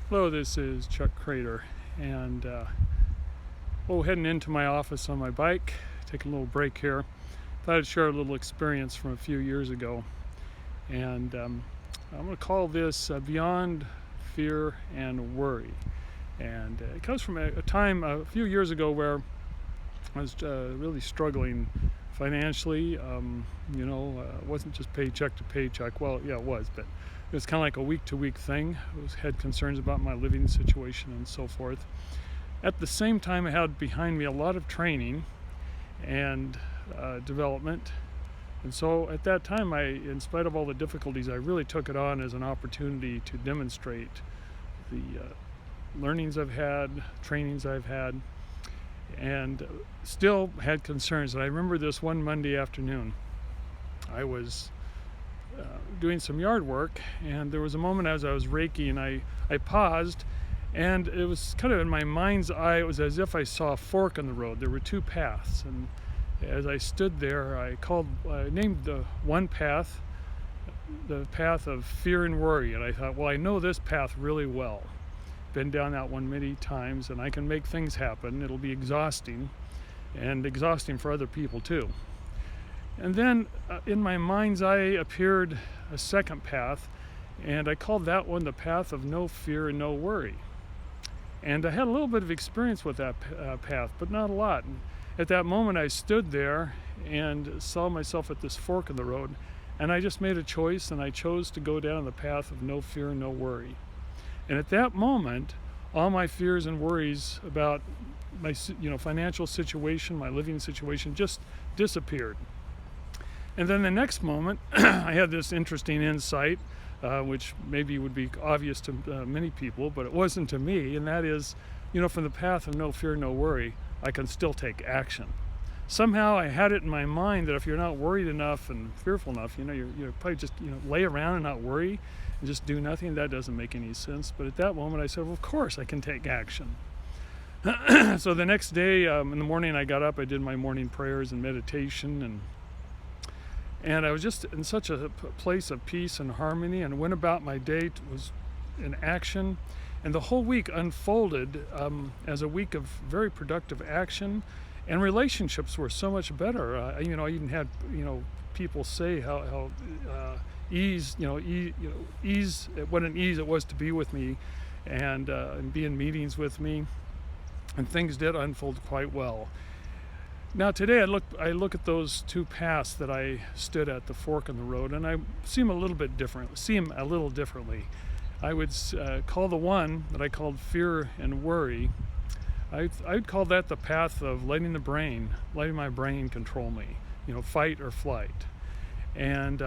Hello, this is Chuck Crater, and heading into my office on my bike, taking a little break here. Thought I'd share a little experience from a few years ago, and I'm going to call this Beyond Fear and Worry. And it comes from a time a few years ago where I was really struggling financially. It wasn't just paycheck to paycheck. Well, yeah, it was, but it was kind of like a week-to-week thing. Had concerns about my living situation and so forth. At the same time, I had behind me a lot of training and development. And so at that time, in spite of all the difficulties, I really took it on as an opportunity to demonstrate the learnings I've had, trainings I've had, and still had concerns. And I remember this one Monday afternoon. I was doing some yard work, and there was a moment as I was raking, I paused, and it was kind of in my mind's eye, it was as if I saw a fork in the road. There were two paths, and as I stood there, I named the one path the path of fear and worry. And I thought, well, I know this path really well. Been down that one many times, and I can make things happen. It'll be exhausting, and exhausting for other people too. And then in my mind's eye appeared a second path, and I called that one the path of no fear and no worry. And I had a little bit of experience with that path, but not a lot. And at that moment, I stood there and saw myself at this fork in the road, and I just made a choice, and I chose to go down the path of no fear and no worry. And at that moment, all my fears and worries about my financial situation, my living situation, just disappeared. And then the next moment, I had this interesting insight, which maybe would be obvious to many people, but it wasn't to me, and that is, from the path of no fear, no worry, I can still take action. Somehow I had it in my mind that if you're not worried enough and fearful enough, you're probably just lay around and not worry and just do nothing. That doesn't make any sense. But at that moment I said, well, of course I can take action. So the next day in the morning I got up, I did my morning prayers and meditation, and I was just in such a place of peace and harmony, and went about my day, was in action. And the whole week unfolded as a week of very productive action, and relationships were so much better. I even had people say how ease what an ease it was to be with me, and be in meetings with me, and things did unfold quite well. Now today I look at those two paths that I stood at the fork in the road, and I see them a little differently. I would call the one that I called fear and worry, I'd call that the path of letting my brain control me, fight or flight. And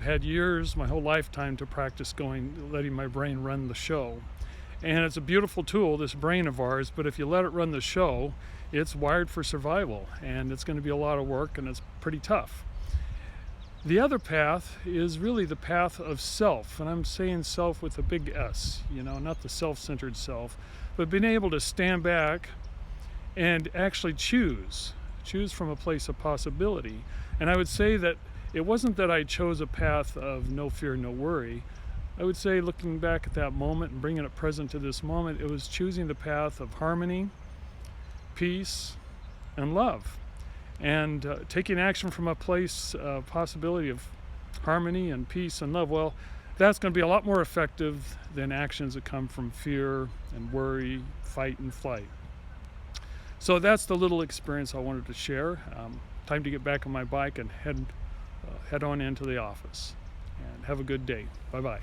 had years, my whole lifetime, to practice letting my brain run the show. And it's a beautiful tool, this brain of ours, but if you let it run the show, it's wired for survival, and it's going to be a lot of work, and it's pretty tough. The other path is really the path of self, and I'm saying self with a big S, not the self-centered self, but being able to stand back and actually choose from a place of possibility. And I would say that it wasn't that I chose a path of no fear, no worry. I would say, looking back at that moment and bringing it present to this moment, it was choosing the path of harmony, peace, and love. And taking action from a place of possibility of harmony and peace and love, well, that's going to be a lot more effective than actions that come from fear and worry, fight and flight. So that's the little experience I wanted to share. Time to get back on my bike and head on into the office. And have a good day. Bye-bye.